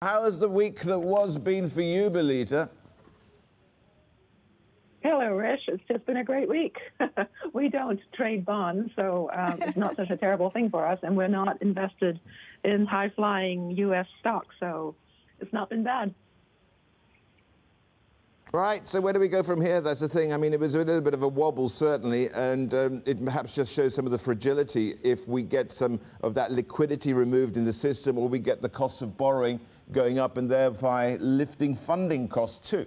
How has the week that was been for you, Belita? Hello, Rish. It's just been a great week. We don't trade bonds, so it's not such a terrible thing for us, and we're not invested in high-flying U.S. stocks, so it's not been bad. Right, so where do we go from here? That's the thing. I mean, it was a little bit of a wobble, certainly, and it perhaps just shows some of the fragility if we get some of that liquidity removed in the system, or we get the costs of borrowing going up and thereby lifting funding costs too.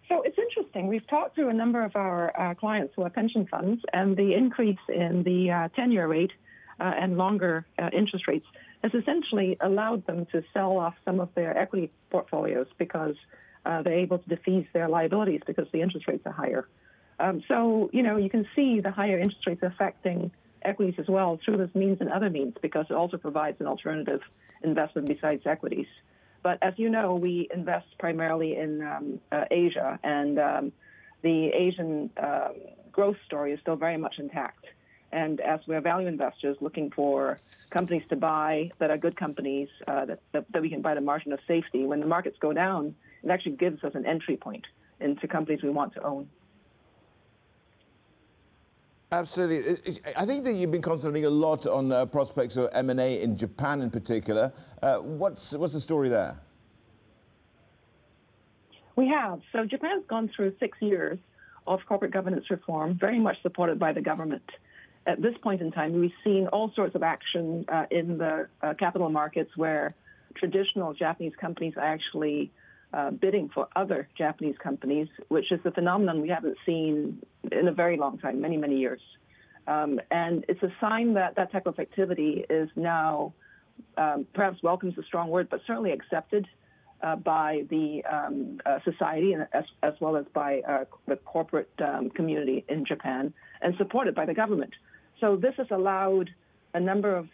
So it's interesting. We've talked to a number of our clients who are pension funds, and the increase in the 10-year rate and longer interest rates has essentially allowed them to sell off some of their equity portfolios because they're able to defease their liabilities because the interest rates are higher. So, you know, you can see the higher interest rates affecting equities as well through this means and other means because it also provides an alternative investment besides equities. But as you know, we invest primarily in Asia, and the Asian growth story is still very much intact. And as we're value investors looking for companies to buy that are good companies that we can buy at a margin of safety, when the markets go down, it actually gives us an entry point into companies we want to own. Absolutely. I think that you've been concentrating a lot on prospects of M&A in Japan in particular. What's the story there? We have. So Japan's gone through 6 years of corporate governance reform, very much supported by the government. At this point in time, we've seen all sorts of action in the capital markets where traditional Japanese companies are actually bidding for other Japanese companies, which is a phenomenon we haven't seen in a very long time, many, many years. And it's a sign that that type of activity is now, perhaps welcome is a strong word, but certainly accepted by the society and as well as by the corporate community in Japan and supported by the government. So this has allowed a number of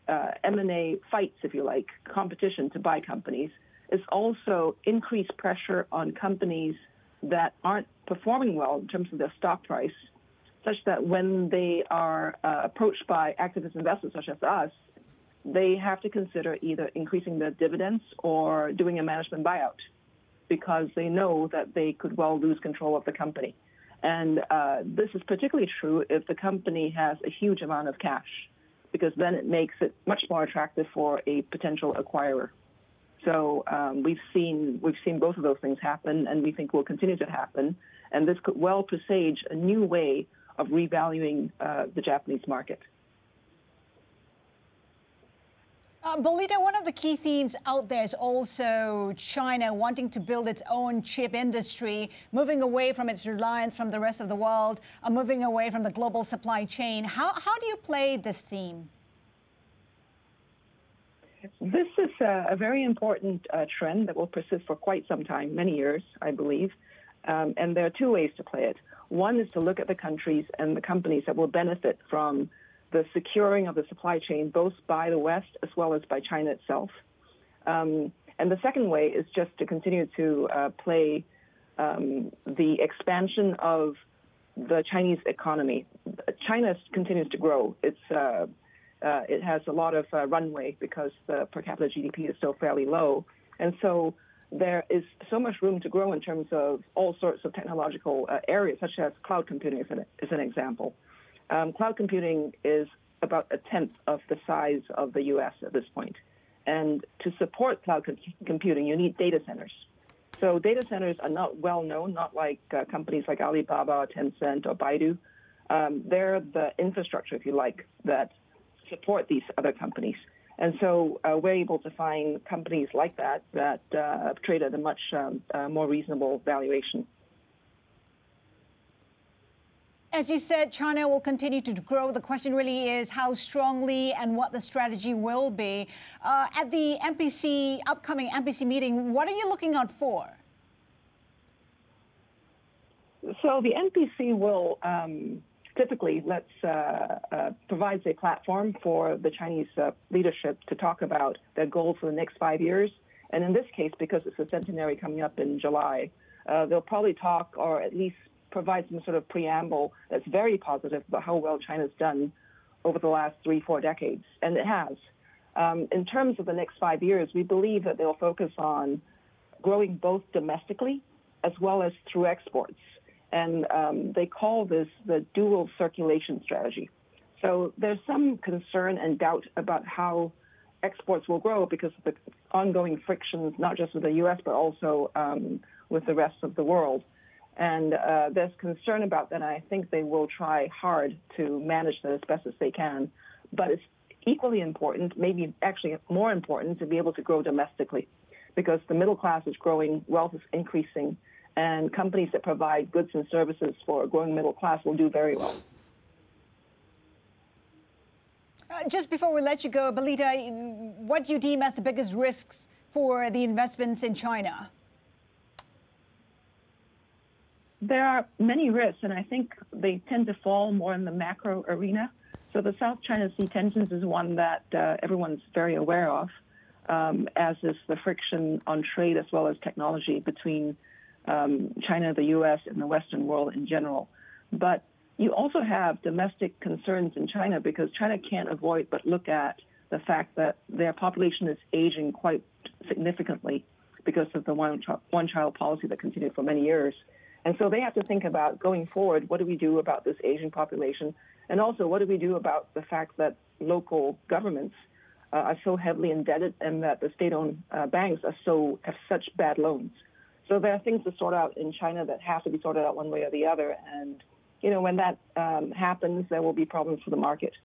M&A fights, if you like, competition to buy companies. It's also increased pressure on companies that aren't performing well in terms of their stock price, such that when they are approached by activist investors such as us, they have to consider either increasing their dividends or doing a management buyout because they know that they could well lose control of the company. And this is particularly true if the company has a huge amount of cash, because then it makes it much more attractive for a potential acquirer. So we've seen both of those things happen, and we think will continue to happen. And this could well presage a new way of revaluing the Japanese market. Belita, one of the key themes out there is also China wanting to build its own chip industry, moving away from its reliance from the rest of the world, moving away from the global supply chain. How do you play this theme? This is a very important trend that will persist for quite some time, many years, I believe. And there are two ways to play it. One is to look at the countries and the companies that will benefit from the securing of the supply chain, both by the West as well as by China itself. And the second way is just to continue to play the expansion of the Chinese economy. China continues to grow. It has a lot of runway because the per capita GDP is still fairly low. And so there is so much room to grow in terms of all sorts of technological areas, such as cloud computing is an example. Cloud computing is about a tenth of the size of the U.S. at this point. And to support cloud computing, you need data centers. So data centers are not well known, not like companies like Alibaba or Tencent or Baidu. They're the infrastructure, if you like, that support these other companies. And so we're able to find companies like that trade at a much more reasonable valuation. As you said, China will continue to grow. The question really is how strongly and what the strategy will be. At the upcoming MPC meeting, what are you looking out for? So the NPC will typically provides a platform for the Chinese leadership to talk about their goals for the next 5 years. And in this case, because it's a centenary coming up in July, they'll probably talk or at least provide some sort of preamble that's very positive about how well China's done over the last 3-4 decades. And it has. In terms of the next 5 years, we believe that they'll focus on growing both domestically as well as through exports. And they call this the dual circulation strategy. So there's some concern and doubt about how exports will grow because of the ongoing frictions, not just with the U.S., but also with the rest of the world. And there's concern about that, and I think they will try hard to manage that as best as they can. But it's equally important, maybe actually more important, to be able to grow domestically because the middle class is growing, wealth is increasing, and companies that provide goods and services for a growing middle class will do very well. Just before we let you go, Belita, what do you deem as the biggest risks for the investments in China? There are many risks, and I think they tend to fall more in the macro arena. So the South China Sea tensions is one that everyone's very aware of, as is the friction on trade as well as technology between China, the U.S., and the Western world in general. But you also have domestic concerns in China because China can't avoid but look at the fact that their population is aging quite significantly because of the one-child policy that continued for many years. And so they have to think about going forward, what do we do about this aging population? And also, what do we do about the fact that local governments are so heavily indebted and that the state-owned banks have such bad loans? So there are things to sort out in China that have to be sorted out one way or the other. And, when that happens, there will be problems for the market.